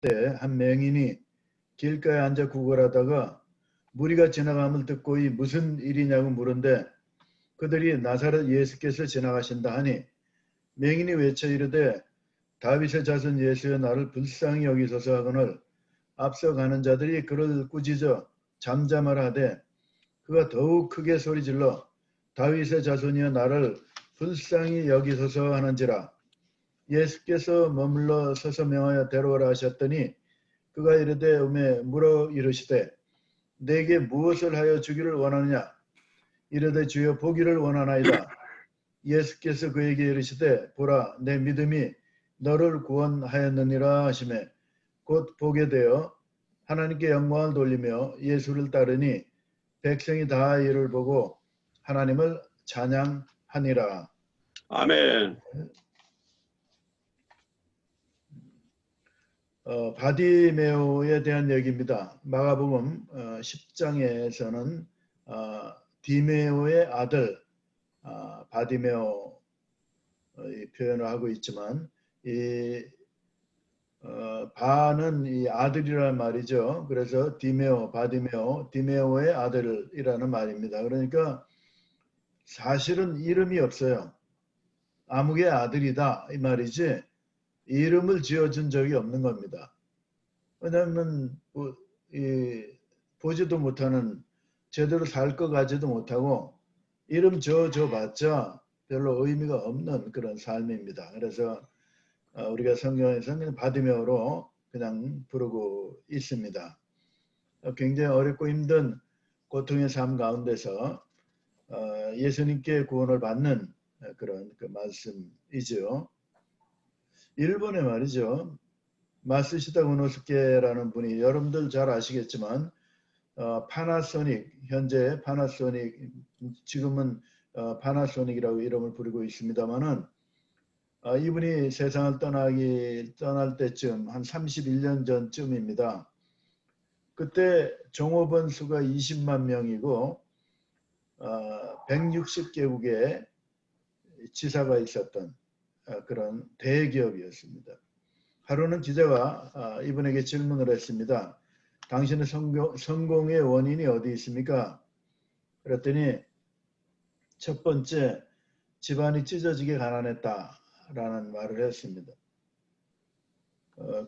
때 한 맹인이 길가에 앉아 구걸하다가 무리가 지나감을 듣고 이 무슨 일이냐고 물은데 그들이 나사렛 예수께서 지나가신다 하니 맹인이 외쳐 이르되 다윗의 자손 예수여 나를 불쌍히 여기소서 하거늘 앞서가는 자들이 그를 꾸짖어 잠잠하라 하되 그가 더욱 크게 소리질러 다윗의 자손이여 나를 불쌍히 여기소서 하는지라. 예수께서 머물러 서서 명하여 데려오라 하셨더니 그가 이르되 음에 물어 이르시되 내게 무엇을 하여 주기를 원하느냐. 이르되 주여 보기를 원하나이다. 예수께서 그에게 이르시되 보라 내 믿음이 너를 구원하였느니라 하시매 곧 보게 되어 하나님께 영광을 돌리며 예수를 따르니 백성이 다 이를 보고 하나님을 찬양하니라. 아멘. 바디메오에 대한 얘기입니다. 마가복음 10장에서는 디메오의 아들 바디메오 표현을 하고 있지만 이 바는 이 아들이란 말이죠. 그래서 디메오, 바디메오, 디메오의 아들이라는 말입니다. 그러니까 사실은 이름이 없어요. 아무개 아들이다 이 말이지 이름을 지어준 적이 없는 겁니다. 왜냐하면 보지도 못하는 제대로 살 것 가지도 못하고 이름 줘봤자 별로 의미가 없는 그런 삶입니다. 그래서 우리가 성경에서는 바디메오로 그냥 부르고 있습니다. 굉장히 어렵고 힘든 고통의 삶 가운데서 예수님께 구원을 받는 그런 그 말씀이죠. 일본에 말이죠. 마쓰시다 우노스케라는 분이 여러분들 잘 아시겠지만 파나소닉 현재 파나소닉 지금은 파나소닉이라고 이름을 부르고 있습니다만은 이분이 세상을 떠날 때쯤 한 31년 전쯤입니다. 그때 종업원 수가 20만 명이고 160개국에 지사가 있었던 그런 대기업이었습니다. 하루는 기자가 이분에게 질문을 했습니다. 당신의 성공의 원인이 어디 있습니까? 그랬더니 첫 번째 집안이 찢어지게 가난했다라는 말을 했습니다.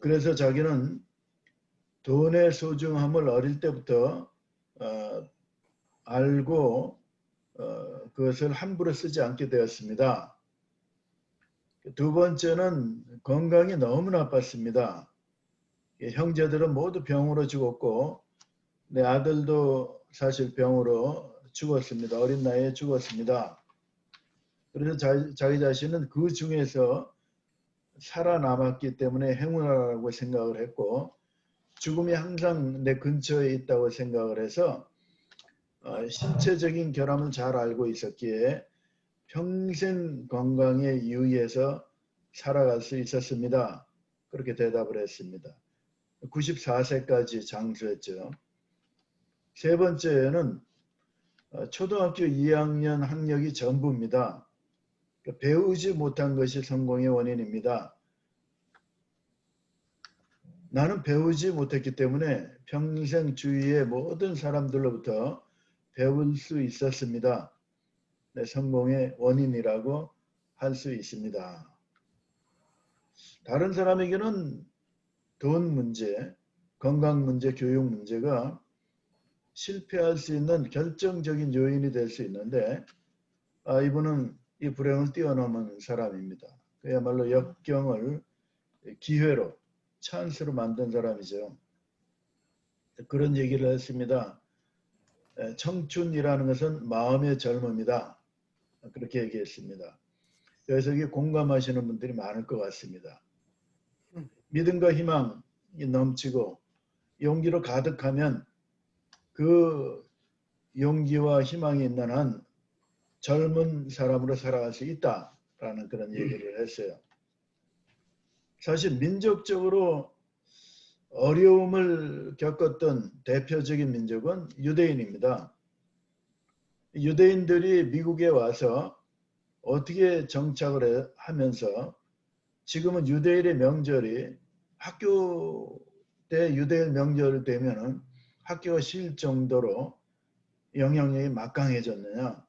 그래서 자기는 돈의 소중함을 어릴 때부터 알고 그것을 함부로 쓰지 않게 되었습니다. 두 번째는 건강이 너무 나빴습니다. 형제들은 모두 병으로 죽었고 내 아들도 사실 병으로 죽었습니다. 어린 나이에 죽었습니다. 그래서 자기 자신은 그 중에서 살아남았기 때문에 행운이라고 생각을 했고 죽음이 항상 내 근처에 있다고 생각을 해서 신체적인 결함을 잘 알고 있었기에 평생 건강에 유의해서 살아갈 수 있었습니다. 그렇게 대답을 했습니다. 94세까지 장수했죠. 세 번째는 초등학교 2학년 학력이 전부입니다. 배우지 못한 것이 성공의 원인입니다. 나는 배우지 못했기 때문에 평생 주위의 모든 사람들로부터 배울 수 있었습니다. 내 성공의 원인이라고 할 수 있습니다. 다른 사람에게는 돈 문제, 건강 문제, 교육 문제가 실패할 수 있는 결정적인 요인이 될 수 있는데 이분은 이 불행을 뛰어넘은 사람입니다. 그야말로 역경을 기회로, 찬스로 만든 사람이죠. 그런 얘기를 했습니다. 청춘이라는 것은 마음의 젊음이다. 그렇게 얘기했습니다. 그래서 이게 공감하시는 분들이 많을 것 같습니다. 믿음과 희망이 넘치고 용기로 가득하면 그 용기와 희망이 있는 한 젊은 사람으로 살아갈 수 있다라는 그런 얘기를 했어요. 사실 민족적으로 어려움을 겪었던 대표적인 민족은 유대인입니다. 유대인들이 미국에 와서 어떻게 정착을 하면서 지금은 유대인의 명절이 학교 때 유대일 명절 되면은 학교가 쉴 정도로 영향력이 막강해졌느냐?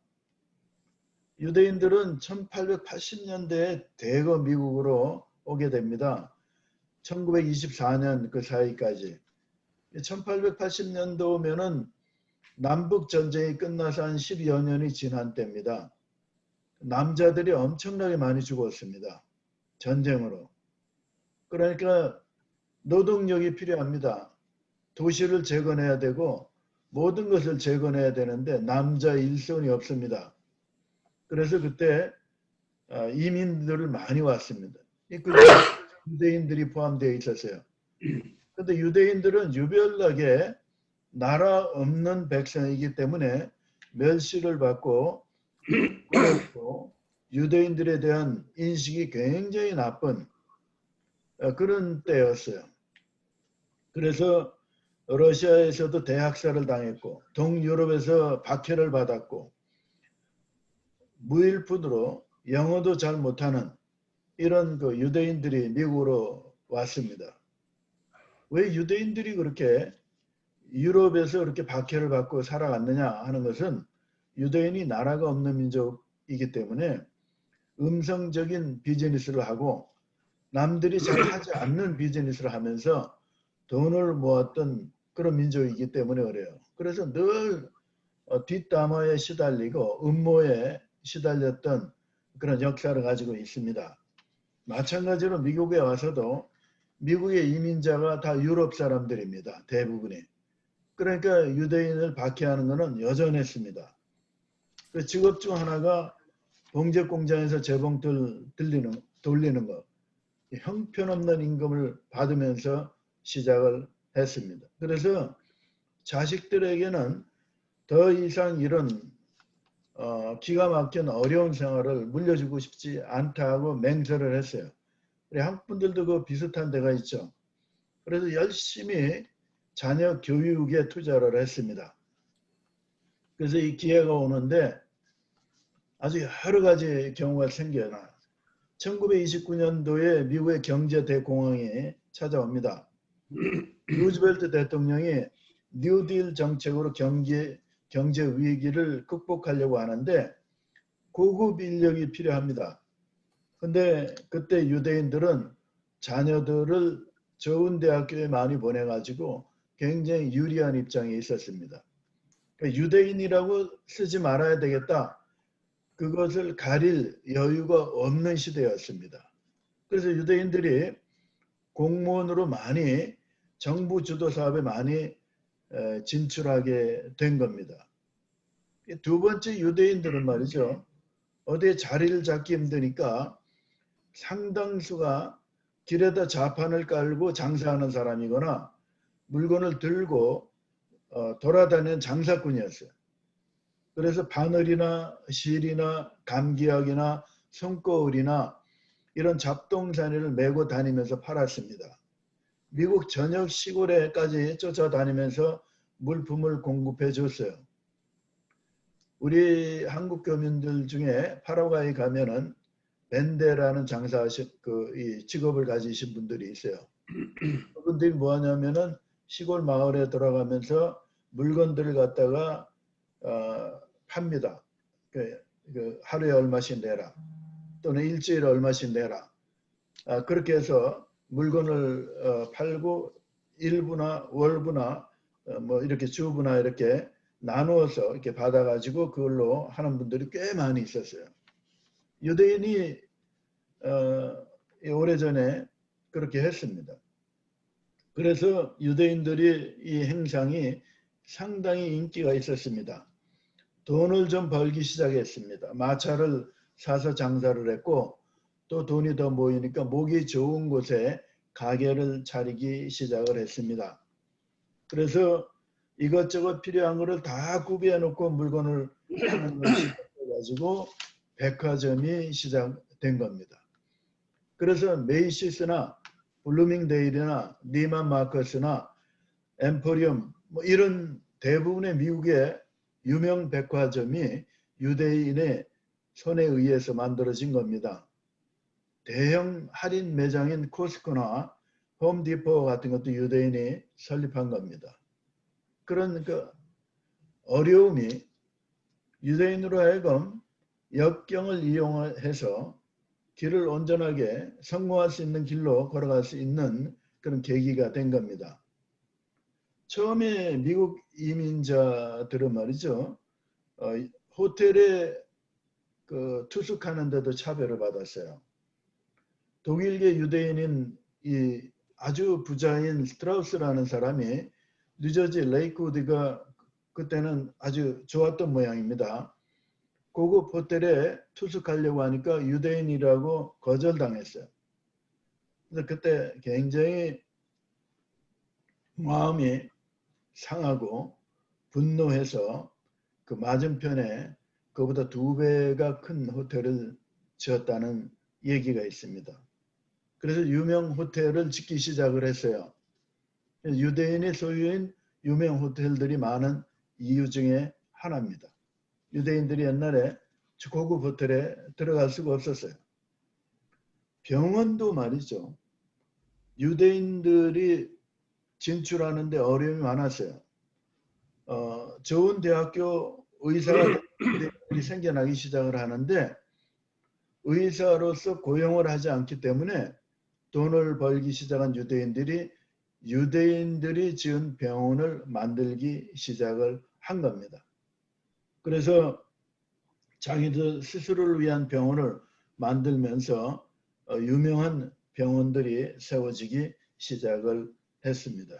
유대인들은 1880년대에 대거 미국으로 오게 됩니다. 1924년 그 사이까지. 1880년도면은 남북 전쟁이 끝나서 한 10여 년이 지난 때입니다. 남자들이 엄청나게 많이 죽었습니다. 전쟁으로. 그러니까 노동력이 필요합니다. 도시를 재건해야 되고 모든 것을 재건해야 되는데 남자 일손이 없습니다. 그래서 그때 이민들을 많이 왔습니다. 그 유대인들이 포함되어 있었어요. 그런데 유대인들은 유별나게 나라 없는 백성이기 때문에 멸시를 받고 유대인들에 대한 인식이 굉장히 나쁜 그런 때였어요. 그래서 러시아에서도 대학살을 당했고 동유럽에서 박해를 받았고 무일푼으로 영어도 잘 못하는 이런 그 유대인들이 미국으로 왔습니다. 왜 유대인들이 그렇게 유럽에서 그렇게 박해를 받고 살아갔느냐 하는 것은 유대인이 나라가 없는 민족이기 때문에 음성적인 비즈니스를 하고 남들이 잘 하지 않는 비즈니스를 하면서 돈을 모았던 그런 민족이기 때문에 그래요. 그래서 늘 뒷담화에 시달리고 음모에 시달렸던 그런 역사를 가지고 있습니다. 마찬가지로 미국에 와서도 미국의 이민자가 다 유럽 사람들입니다. 대부분이. 그러니까 유대인을 박해하는 것은 여전했습니다. 그 직업 중 하나가 봉제 공장에서 재봉틀 돌리는 것. 형편없는 임금을 받으면서 시작을 했습니다. 그래서 자식들에게는 더 이상 이런 기가 막힌 어려운 생활을 물려주고 싶지 않다고 맹세를 했어요. 한국 분들도 그 비슷한 데가 있죠. 그래서 열심히 자녀 교육에 투자를 했습니다. 그래서 이 기회가 오는데 아주 여러 가지 경우가 생겨나 1929년도에 미국의 경제 대공황이 찾아옵니다. 루즈벨트 대통령이 뉴딜 정책으로 경제 위기를 극복하려고 하는데 고급 인력이 필요합니다. 근데 그때 유대인들은 자녀들을 좋은 대학교에 많이 보내가지고 굉장히 유리한 입장에 있었습니다. 그러니까 유대인이라고 쓰지 말아야 되겠다. 그것을 가릴 여유가 없는 시대였습니다. 그래서 유대인들이 공무원으로 많이 정부 주도 사업에 많이 진출하게 된 겁니다. 두 번째 유대인들은 말이죠. 어디에 자리를 잡기 힘드니까 상당수가 길에다 자판을 깔고 장사하는 사람이거나 물건을 들고 돌아다니는 장사꾼이었어요. 그래서 바늘이나 실이나 감기약이나 손거울이나 이런 잡동사니를 메고 다니면서 팔았습니다. 미국 전역 시골에까지 쫓아다니면서 물품을 공급해 줬어요. 우리 한국 교민들 중에 파라과이 가면은 벤데라는 이 직업을 가지신 분들이 있어요. 그분들이 뭐 하냐면은 시골 마을에 돌아가면서 물건들을 갖다가 팝니다. 하루에 얼마씩 내라. 또는 일주일에 얼마씩 내라. 그렇게 해서 물건을 팔고 일부나 월부나 뭐 이렇게 주부나 이렇게 나누어서 이렇게 받아가지고 그걸로 하는 분들이 꽤 많이 있었어요. 유대인이 오래전에 그렇게 했습니다. 그래서 유대인들이 이 행상이 상당히 인기가 있었습니다. 돈을 좀 벌기 시작했습니다. 마차를 사서 장사를 했고 또 돈이 더 모이니까 목이 좋은 곳에 가게를 차리기 시작을 했습니다. 그래서 이것저것 필요한 것을 다 구비해 놓고 물건을 파는 것이 가지고 백화점이 시작된 겁니다. 그래서 메이시스나 블루밍데일이나 니만 마커스나 엠포리엄 뭐 이런 대부분의 미국의 유명 백화점이 유대인의 손에 의해서 만들어진 겁니다. 대형 할인 매장인 코스코나 홈디포 같은 것도 유대인이 설립한 겁니다. 그런 그 어려움이 유대인으로 하여금 역경을 이용해서 길을 온전하게 성공할 수 있는 길로 걸어갈 수 있는 그런 계기가 된 겁니다. 처음에 미국 이민자들은 말이죠. 호텔에 그 투숙하는데도 차별을 받았어요. 독일계 유대인인 이 아주 부자인 스트라우스라는 사람이 뉴저지 레이크우드가 그때는 아주 좋았던 모양입니다. 고급 호텔에 투숙하려고 하니까 유대인이라고 거절당했어요. 그래서 그때 굉장히 마음이 상하고 분노해서 그 맞은편에 그보다 2배가 큰 호텔을 지었다는 얘기가 있습니다. 그래서 유명 호텔을 짓기 시작을 했어요. 유대인의 소유인 유명 호텔들이 많은 이유 중에 하나입니다. 유대인들이 옛날에 고급 호텔에 들어갈 수가 없었어요. 병원도 말이죠. 유대인들이 진출하는데 어려움이 많았어요. 좋은 대학교 의사들이 생겨나기 시작을 하는데 의사로서 고용을 하지 않기 때문에 돈을 벌기 시작한 유대인들이 지은 병원을 만들기 시작을 한 겁니다. 그래서 자기들 스스로를 위한 병원을 만들면서 유명한 병원들이 세워지기 시작을 했습니다.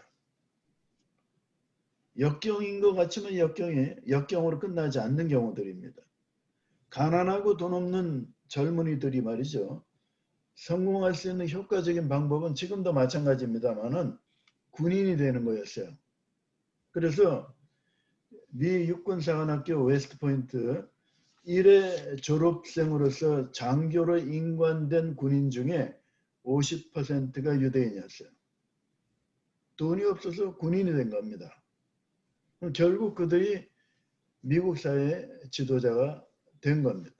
역경인 것 같지만 역경으로 끝나지 않는 경우들입니다. 가난하고 돈 없는 젊은이들이 말이죠. 성공할 수 있는 효과적인 방법은 지금도 마찬가지입니다만은 군인이 되는 거였어요. 그래서 미 육군사관학교 웨스트포인트 1회 졸업생으로서 장교로 임관된 군인 중에 50%가 유대인이었어요. 돈이 없어서 군인이 된 겁니다. 결국 그들이 미국 사회의 지도자가 된 겁니다.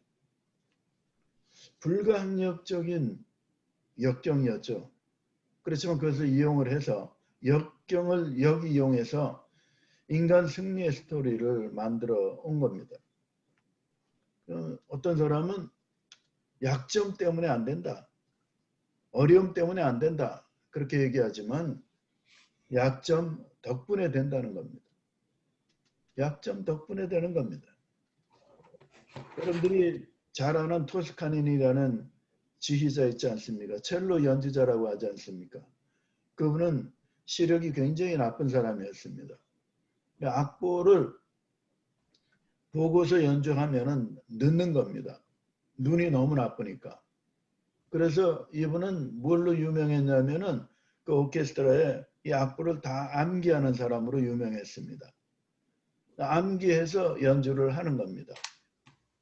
불가항력적인 역경이었죠. 그렇지만 그것을 이용을 해서 역경을 역이용해서 인간 승리의 스토리를 만들어 온 겁니다. 어떤 사람은 약점 때문에 안 된다. 어려움 때문에 안 된다. 그렇게 얘기하지만 약점 덕분에 된다는 겁니다. 약점 덕분에 되는 겁니다. 여러분들이 잘 아는 토스카니니라는 지휘자 있지 않습니까? 첼로 연주자라고 하지 않습니까? 그분은 시력이 굉장히 나쁜 사람이었습니다. 악보를 보고서 연주하면은 늦는 겁니다. 눈이 너무 나쁘니까. 그래서 이분은 뭘로 유명했냐면은 그 오케스트라에 이 악보를 다 암기하는 사람으로 유명했습니다. 암기해서 연주를 하는 겁니다.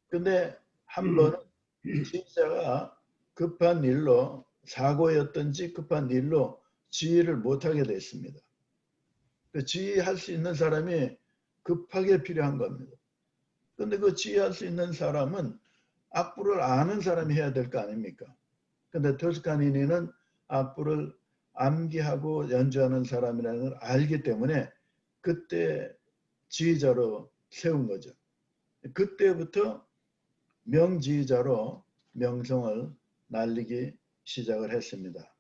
근데 한 번은 지휘자가 급한 일로 사고였던지 급한 일로 지휘를 못하게 됐습니다. 지휘할 수 있는 사람이 급하게 필요한 겁니다. 근데 그 지휘할 수 있는 사람은 악보를 아는 사람이 해야 될 거 아닙니까? 근데 토스카니니는 악보를 암기하고 연주하는 사람이라는 걸 알기 때문에 그때 지휘자로 세운 거죠. 그때부터 명지휘자로 명성을 날리기 시작을 했습니다.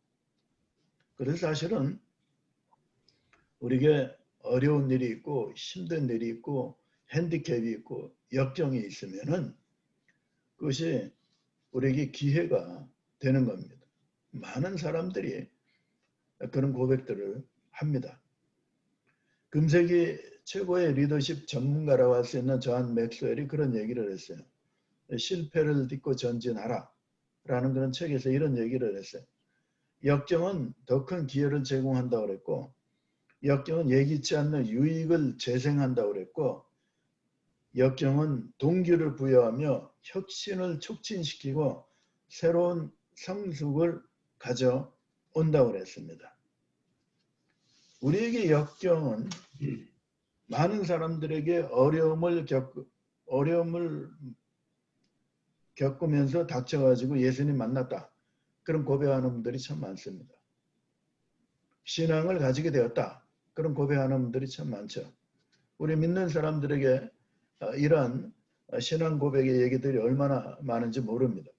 그래서 사실은 우리에게 어려운 일이 있고 힘든 일이 있고 핸디캡이 있고 역경이 있으면은 그것이 우리에게 기회가 되는 겁니다. 많은 사람들이 그런 고백들을 합니다. 금세기 최고의 리더십 전문가라고 할 수 있는 존 맥스웰이 그런 얘기를 했어요. 실패를 딛고 전진하라 라는 그런 책에서 이런 얘기를 했어요. 역경은 더 큰 기회를 제공한다고 그랬고 역경은 예기치 않는 유익을 재생한다고 그랬고 역경은 동기를 부여하며 혁신을 촉진시키고 새로운 성숙을 가져온다고 그랬습니다. 우리에게 역경은 많은 사람들에게 어려움을 겪으면서 닥쳐가지고 예수님 만났다. 그런 고백하는 분들이 참 많습니다. 신앙을 가지게 되었다. 그런 고백하는 분들이 참 많죠. 우리 믿는 사람들에게 이러한 신앙 고백의 얘기들이 얼마나 많은지 모릅니다.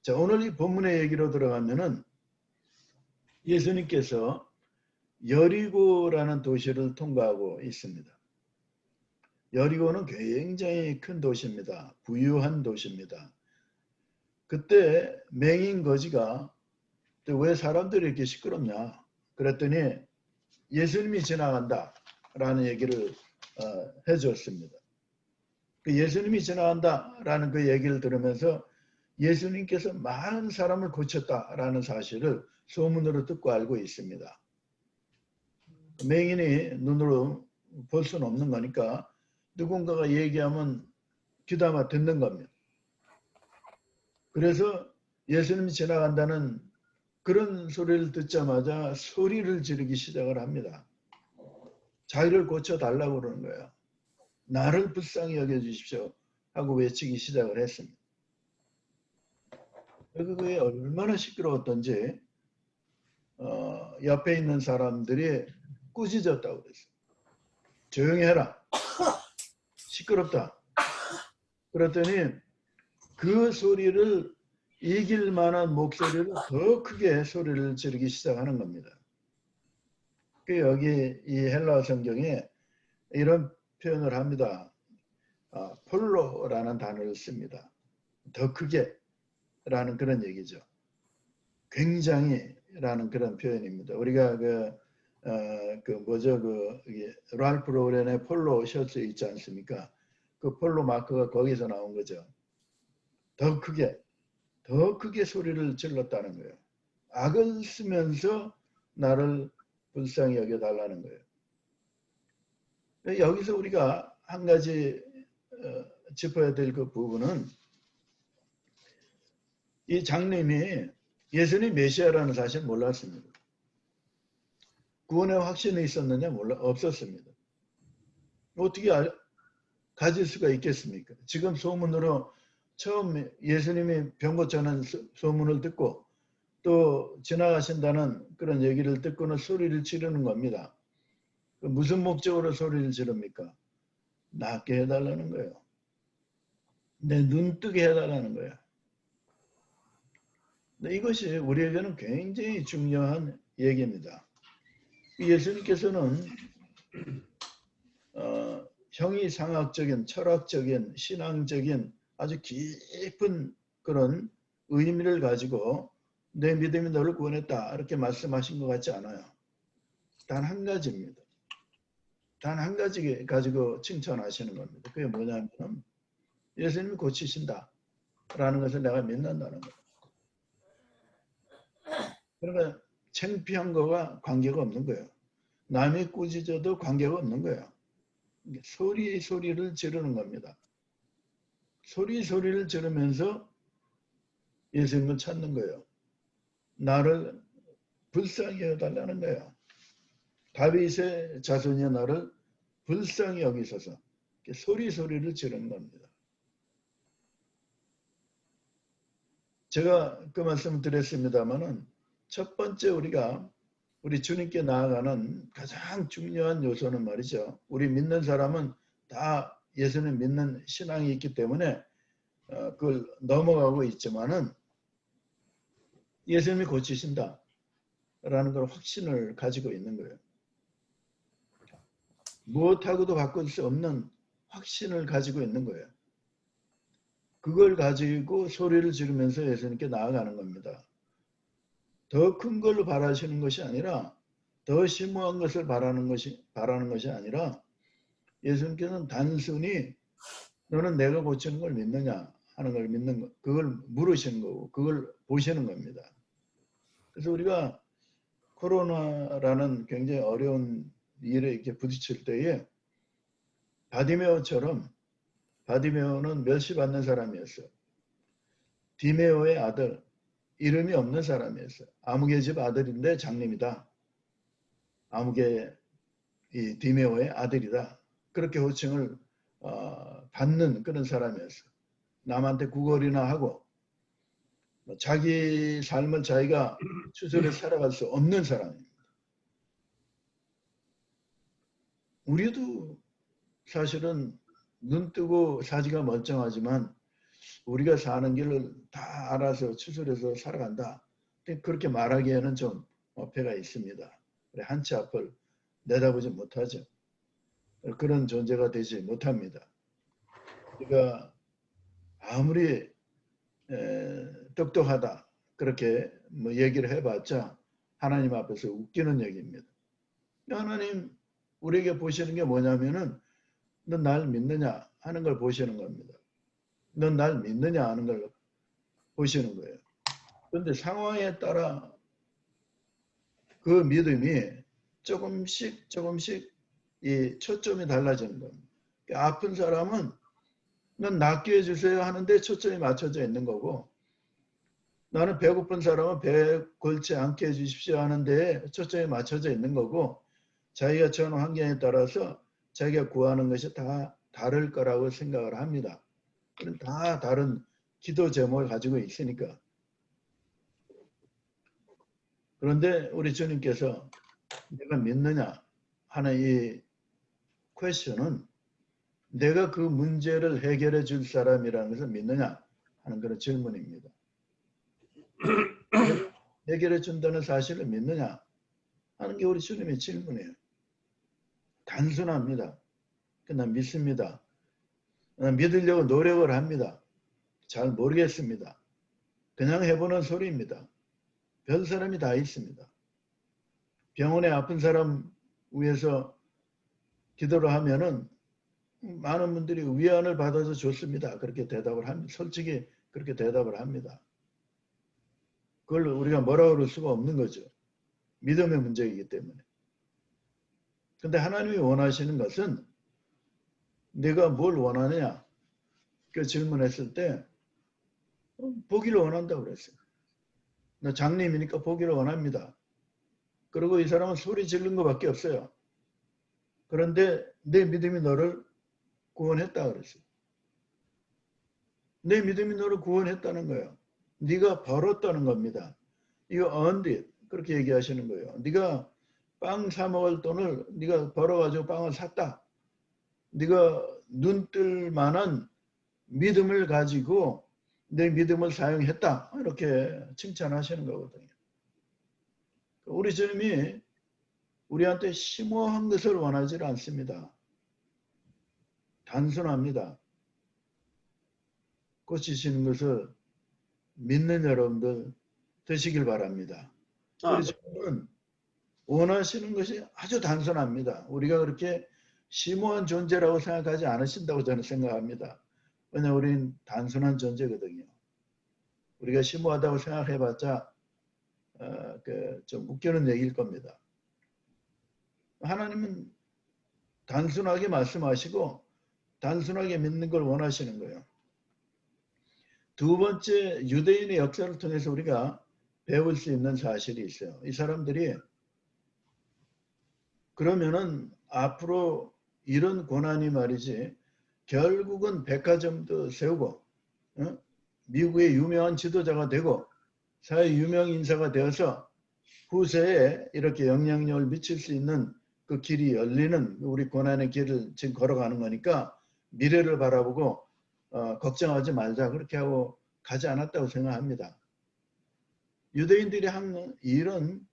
자, 오늘 이 본문의 얘기로 들어가면은 예수님께서 여리고라는 도시를 통과하고 있습니다. 여리고는 굉장히 큰 도시입니다. 부유한 도시입니다. 그때 맹인 거지가 왜 사람들이 이렇게 시끄럽냐 그랬더니 예수님이 지나간다 라는 얘기를 해줬습니다. 그 예수님이 지나간다라는 그 얘기를 들으면서 예수님께서 많은 사람을 고쳤다라는 사실을 소문으로 듣고 알고 있습니다. 맹인이 눈으로 볼 수는 없는 거니까 누군가가 얘기하면 귀담아 듣는 겁니다. 그래서 예수님이 지나간다는 그런 소리를 듣자마자 소리를 지르기 시작을 합니다. 자기를 고쳐달라고 그러는 거예요. 나를 불쌍히 여겨주십시오 하고 외치기 시작을 했습니다. 그게 얼마나 시끄러웠던지 옆에 있는 사람들이 꾸짖었다고 그랬어요. 조용히 해라. 시끄럽다. 그랬더니 그 소리를 이길 만한 목소리로 더 크게 소리를 지르기 시작하는 겁니다. 여기 이 헬라어 성경에 이런 표현을 합니다. 폴로라는 단어를 씁니다. 더 크게 라는 그런 얘기죠. 굉장히 라는 그런 표현입니다. 우리가 랄프 로렌의 폴로 셔츠 있지 않습니까? 그 폴로 마크가 거기서 나온 거죠. 더 크게 소리를 질렀다는 거예요. 악을 쓰면서 나를 불쌍히 여겨달라는 거예요. 여기서 우리가 한 가지 짚어야 될 그 부분은 이 장님이 예수님 메시아라는 사실 몰랐습니다. 구원의 확신이 있었느냐? 없었습니다. 어떻게 가질 수가 있겠습니까? 지금 소문으로 처음 예수님이 병 고쳐는 소문을 듣고 또 지나가신다는 그런 얘기를 듣고는 소리를 지르는 겁니다. 무슨 목적으로 소리를 지릅니까? 낫게 해달라는 거예요. 내 눈 뜨게 해달라는 거예요. 이것이 우리에게는 굉장히 중요한 얘기입니다. 예수님께서는 형이상학적인, 철학적인, 신앙적인 아주 깊은 그런 의미를 가지고 내 믿음이 너를 구원했다 이렇게 말씀하신 것 같지 않아요. 단 한 가지입니다. 단 한 가지 가지고 칭찬하시는 겁니다. 그게 뭐냐면 예수님이 고치신다 라는 것을 내가 믿는다는 거예요. 그러니까 창피한 거와 관계가 없는 거예요. 남이 꾸짖어도 관계가 없는 거예요. 소리를 지르는 겁니다. 소리를 지르면서 예수님을 찾는 거예요. 나를 불쌍히 여달라는 거예요. 다윗의 자손이 나를 불쌍히 여기소서. 소리를 지르는 겁니다. 제가 그 말씀을 드렸습니다마는 첫 번째 우리 주님께 나아가는 가장 중요한 요소는 말이죠. 우리 믿는 사람은 다 예수님 믿는 신앙이 있기 때문에 그걸 넘어가고 있지만은 예수님이 고치신다 라는 걸 확신을 가지고 있는 거예요. 무엇하고도 바꿀 수 없는 확신을 가지고 있는 거예요. 그걸 가지고 소리를 지르면서 예수님께 나아가는 겁니다. 더 큰 걸로 바라시는 것이 아니라 더 심오한 것을 바라는 것이 아니라 예수님께서는 단순히 너는 내가 고치는 걸 믿느냐 하는 걸 믿는 거, 그걸 물으시는 거고 그걸 보시는 겁니다. 그래서 우리가 코로나라는 굉장히 어려운 일에 이렇게 부딪힐 때에 바디메오는 멸시 받는 사람이었어요. 디메오의 아들, 이름이 없는 사람이었어요. 아무개 집 아들인데 장님이다. 아무개 이 디메오의 아들이다. 그렇게 호칭을 받는 그런 사람이었어요. 남한테 구걸이나 하고 자기 삶을 자기가 추스려 살아갈 수 없는 사람입니다. 우리도 사실은 눈 뜨고 사지가 멀쩡하지만 우리가 사는 길을 다 알아서 추스려서 살아간다. 그렇게 말하기에는 좀 어폐가 있습니다. 한치 앞을 내다보지 못하죠. 그런 존재가 되지 못합니다. 우리가 아무리 똑똑하다 그렇게 뭐 얘기를 해봤자 하나님 앞에서 웃기는 얘기입니다. 하나님 우리에게 보시는 게 뭐냐면은 넌 날 믿느냐 하는 걸 보시는 겁니다. 넌 날 믿느냐 하는 걸 보시는 거예요. 그런데 상황에 따라 그 믿음이 조금씩 이 초점이 달라지는 겁니다. 아픈 사람은 넌 낫게 해주세요 하는데 초점이 맞춰져 있는 거고, 나는 배고픈 사람은 배에 걸지 않게 해주십시오 하는데 초점이 맞춰져 있는 거고, 자기가 처한 환경에 따라서 자기가 구하는 것이 다 다를 거라고 생각을 합니다. 다 다른 기도 제목을 가지고 있으니까. 그런데 우리 주님께서 내가 믿느냐 하는 이 퀘스천은 내가 그 문제를 해결해 줄 사람이라는 것을 믿느냐 하는 그런 질문입니다. 해결해 준다는 사실을 믿느냐 하는 게 우리 주님의 질문이에요. 단순합니다. 난 믿습니다. 난 믿으려고 노력을 합니다. 잘 모르겠습니다. 그냥 해보는 소리입니다. 별 사람이 다 있습니다. 병원에 아픈 사람 위해서 기도를 하면은 많은 분들이 위안을 받아서 좋습니다. 그렇게 대답을 합니다. 솔직히 그렇게 대답을 합니다. 그걸 우리가 뭐라고 그럴 수가 없는 거죠. 믿음의 문제이기 때문에. 근데 하나님이 원하시는 것은 내가 뭘 원하느냐? 그 질문했을 때 보기를 원한다고 그랬어요. 나 장님이니까 보기를 원합니다. 그리고 이 사람은 소리 지른 것밖에 없어요. 그런데 내 믿음이 너를 구원했다 그랬어요. 내 믿음이 너를 구원했다는 거예요. 네가 벌었다는 겁니다. 이거 earned it. 그렇게 얘기하시는 거예요. 네가 빵 사 먹을 돈을 네가 벌어가지고 빵을 샀다. 네가 눈 뜰 만한 믿음을 가지고 내 믿음을 사용했다. 이렇게 칭찬하시는 거거든요. 우리 주님이 우리한테 심오한 것을 원하지 않습니다. 단순합니다. 고치시는 것을 믿는 여러분들 되시길 바랍니다. 우리 주님은 원하시는 것이 아주 단순합니다. 우리가 그렇게 심오한 존재라고 생각하지 않으신다고 저는 생각합니다. 왜냐하면 우리는 단순한 존재거든요. 우리가 심오하다고 생각해봤자 좀 웃기는 얘기일 겁니다. 하나님은 단순하게 말씀하시고 단순하게 믿는 걸 원하시는 거예요. 두 번째, 유대인의 역사를 통해서 우리가 배울 수 있는 사실이 있어요. 이 사람들이 그러면은 앞으로 이런 고난이 말이지 결국은 백화점도 세우고 미국의 유명한 지도자가 되고 사회 유명 인사가 되어서 후세에 이렇게 영향력을 미칠 수 있는 그 길이 열리는 우리 고난의 길을 지금 걸어가는 거니까 미래를 바라보고 걱정하지 말자 그렇게 하고 가지 않았다고 생각합니다. 유대인들이 한 일은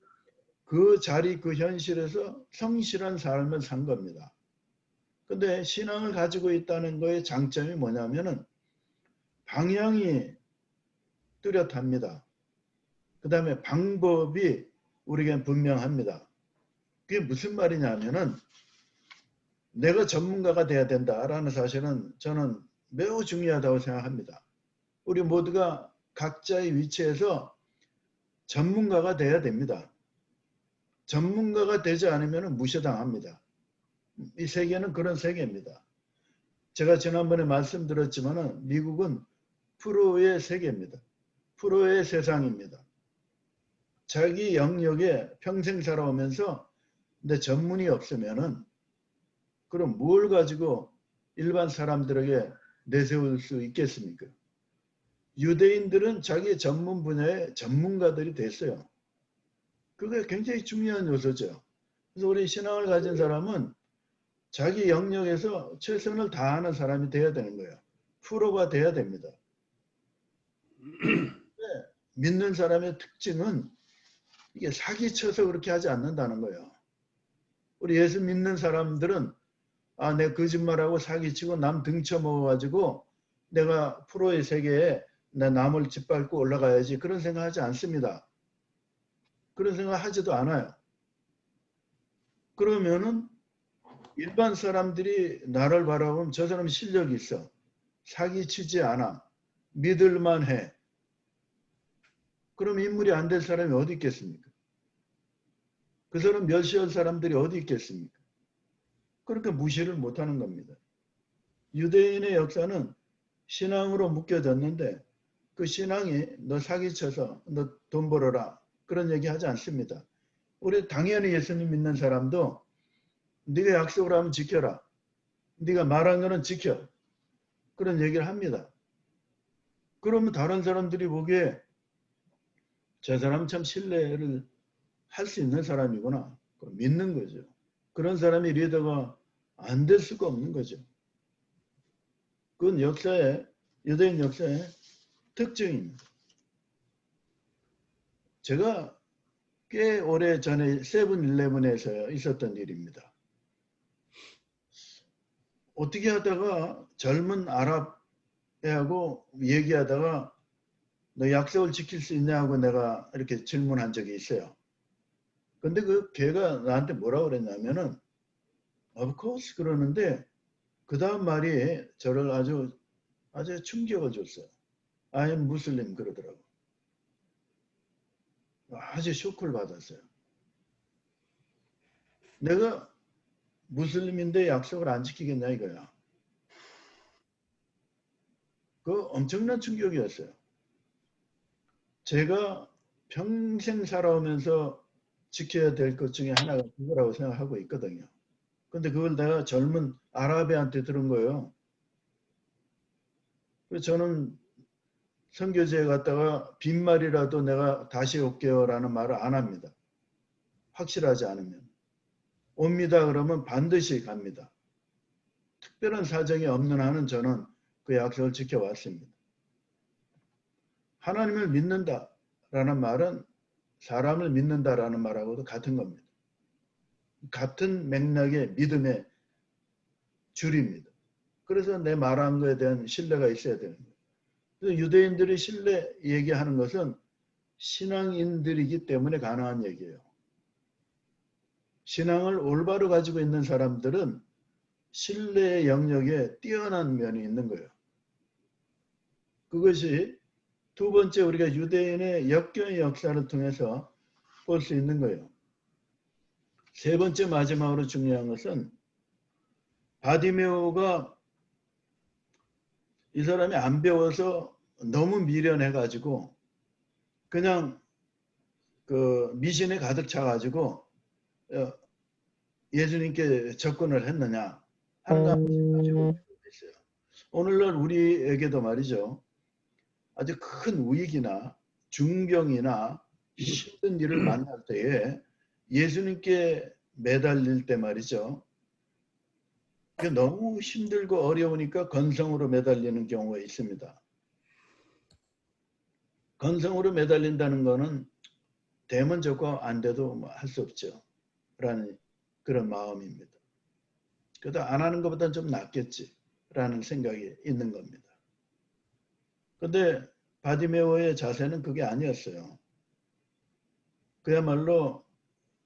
그 자리 그 현실에서 성실한 삶을 산 겁니다. 근데 신앙을 가지고 있다는 거의 장점이 뭐냐면은 방향이 뚜렷합니다. 그 다음에 방법이 우리에겐 분명합니다. 그게 무슨 말이냐면은 내가 전문가가 돼야 된다라는 사실은 저는 매우 중요하다고 생각합니다. 우리 모두가 각자의 위치에서 전문가가 돼야 됩니다. 전문가가 되지 않으면 무시당합니다. 이 세계는 그런 세계입니다. 제가 지난번에 말씀드렸지만 미국은 프로의 세계입니다. 프로의 세상입니다. 자기 영역에 평생 살아오면서 내 전문이 없으면은 그럼 뭘 가지고 일반 사람들에게 내세울 수 있겠습니까? 유대인들은 자기 전문 분야의 전문가들이 됐어요. 그게 굉장히 중요한 요소죠. 그래서 우리 신앙을 가진 사람은 자기 영역에서 최선을 다하는 사람이 돼야 되는 거예요. 프로가 돼야 됩니다. 믿는 사람의 특징은 이게 사기쳐서 그렇게 하지 않는다는 거예요. 우리 예수 믿는 사람들은 내 거짓말하고 사기치고 남 등쳐먹어가지고 내가 프로의 세계에 내 남을 짓밟고 올라가야지 그런 생각하지 않습니다. 그런 생각하지도 않아요. 그러면은 일반 사람들이 나를 바라보면 저 사람 실력이 있어. 사기치지 않아. 믿을만 해. 그럼 인물이 안 될 사람이 어디 있겠습니까? 그 사람 멸시할 사람들이 어디 있겠습니까? 그러니까 무시를 못하는 겁니다. 유대인의 역사는 신앙으로 묶여졌는데 그 신앙이 너 사기쳐서 너 돈 벌어라 그런 얘기 하지 않습니다. 우리 당연히 예수님 믿는 사람도 네가 약속을 하면 지켜라. 네가 말한 거는 지켜. 그런 얘기를 합니다. 그러면 다른 사람들이 보기에 저 사람 참 신뢰를 할 수 있는 사람이구나. 믿는 거죠. 그런 사람이 리더가 안 될 수가 없는 거죠. 그건 유대인 역사의 특징입니다. 제가 꽤 오래 전에 세븐일레븐에서 있었던 일입니다. 어떻게 하다가 젊은 아랍애하고 얘기하다가 너 약속을 지킬 수 있냐고 내가 이렇게 질문한 적이 있어요. 근데 그 걔가 나한테 뭐라 그랬냐면은 of course 그러는데 그 다음 말이 저를 아주 충격을 줬어요. I am Muslim 그러더라고. 아주 쇼크를 받았어요. 내가 무슬림인데 약속을 안 지키겠냐 이거야. 그 엄청난 충격이었어요. 제가 평생 살아오면서 지켜야 될 것 중에 하나가 그거라고 생각하고 있거든요. 근데 그걸 내가 젊은 아랍애한테 들은 거예요. 그래서 저는 선교지에 갔다가 빈말이라도 내가 다시 올게요라는 말을 안 합니다. 확실하지 않으면. 옵니다 그러면 반드시 갑니다. 특별한 사정이 없는 한은 저는 그 약속을 지켜왔습니다. 하나님을 믿는다라는 말은 사람을 믿는다라는 말하고도 같은 겁니다. 같은 맥락의 믿음의 줄입니다. 그래서 내 말한 거에 대한 신뢰가 있어야 되는 거예요. 그래서 유대인들이 신뢰 얘기하는 것은 신앙인들이기 때문에 가능한 얘기예요. 신앙을 올바로 가지고 있는 사람들은 신뢰의 영역에 뛰어난 면이 있는 거예요. 그것이 두 번째 우리가 유대인의 역경의 역사를 통해서 볼 수 있는 거예요. 세 번째 마지막으로 중요한 것은 바디메오가 이 사람이 안 배워서 너무 미련해가지고 그냥 그 미신에 가득 차가지고 예수님께 접근을 했느냐 하는 거 한번 생각해 볼 필요가 있어요. 오늘날 우리에게도 말이죠. 아주 큰 위기나 중병이나 힘든 일을 만날 때에 예수님께 매달릴 때 말이죠. 이게 너무 힘들고 어려우니까 건성으로 매달리는 경우가 있습니다. 건성으로 매달린다는 것은 되면 좋고 안 돼도 할 수 없죠. 라는 그런 마음입니다. 그래도 안 하는 것보다는 좀 낫겠지. 라는 생각이 있는 겁니다. 근데 바디메오의 자세는 그게 아니었어요. 그야말로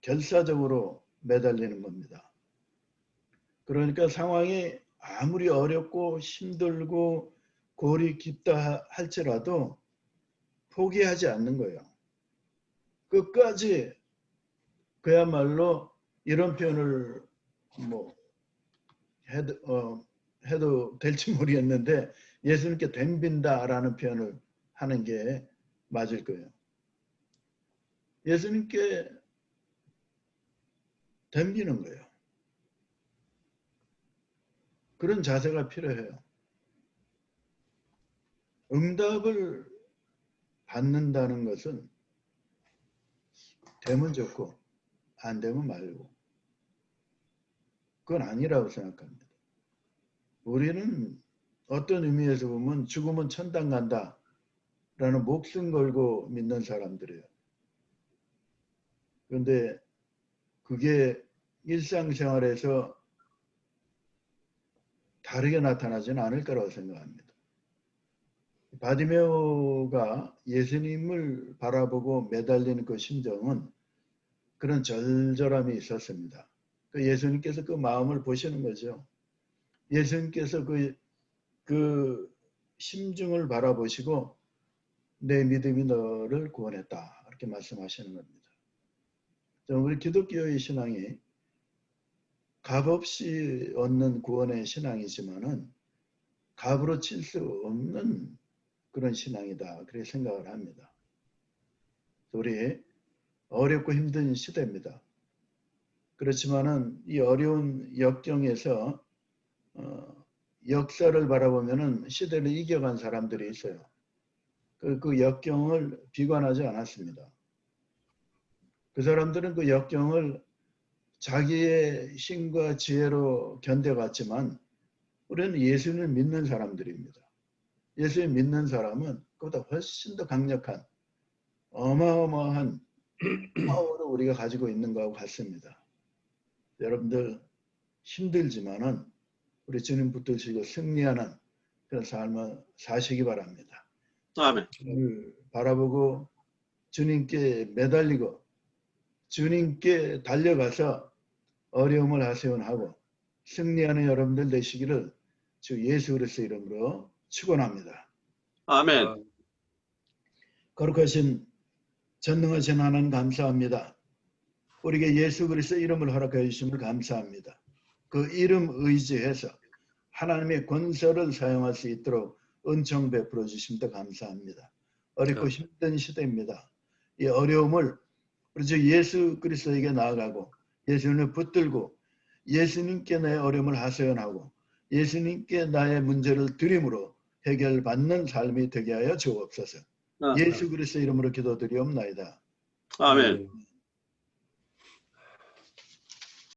결사적으로 매달리는 겁니다. 그러니까 상황이 아무리 어렵고 힘들고 골이 깊다 할지라도 포기하지 않는 거예요. 끝까지 그야말로 이런 표현을 뭐 해도 될지 모르겠는데 예수님께 덤빈다라는 표현을 하는 게 맞을 거예요. 예수님께 덤비는 거예요. 그런 자세가 필요해요. 응답을 받는다는 것은 되면 좋고 안 되면 말고 그건 아니라고 생각합니다. 우리는 어떤 의미에서 보면 죽으면 천당 간다라는 목숨 걸고 믿는 사람들이에요. 그런데 그게 일상생활에서 다르게 나타나지는 않을 거라고 생각합니다. 바디메오가 예수님을 바라보고 매달리는 그 심정은 그런 절절함이 있었습니다. 그 예수님께서 그 마음을 보시는 거죠. 예수님께서 그 심중을 바라보시고 내 믿음이 너를 구원했다. 이렇게 말씀하시는 겁니다. 우리 기독교의 신앙이 값없이 얻는 구원의 신앙이지만은 값으로 칠 수 없는 그런 신앙이다. 그렇게 생각을 합니다. 우리 어렵고 힘든 시대입니다. 그렇지만은 이 어려운 역경에서 역사를 바라보면은 시대를 이겨간 사람들이 있어요. 그 역경을 비관하지 않았습니다. 그 사람들은 그 역경을 자기의 힘과 지혜로 견뎌갔지만 우리는 예수님을 믿는 사람들입니다. 예수를 믿는 사람은 그보다 훨씬 더 강력한 어마어마한 파워를 우리가 가지고 있는 것하고 같습니다. 여러분들 힘들지만은 우리 주님 붙드시고 승리하는 그런 삶을 사시기 바랍니다. 아멘. 주님을 바라보고 주님께 매달리고 주님께 달려가서 어려움을 하세운하고 승리하는 여러분들 되시기를 주 예수 그리스도 이름으로 축원합니다. 아멘. 거룩하신 전능하신 하나님 감사합니다. 우리에게 예수 그리스도 이름을 허락해 주심을 감사합니다. 그 이름 의지해서 하나님의 권세를 사용할 수 있도록 은총 베풀어 주심도 감사합니다. 어렵고 힘든 시대입니다. 이 어려움을 우리 주 예수 그리스도에게 나아가고 예수님을 붙들고 예수님께 내 어려움을 하소연하고 예수님께 나의 문제를 드림으로 해결받는 삶이 되게 하여 주옵소서. 예수 그리스도 이름으로 기도드리옵나이다. 아멘.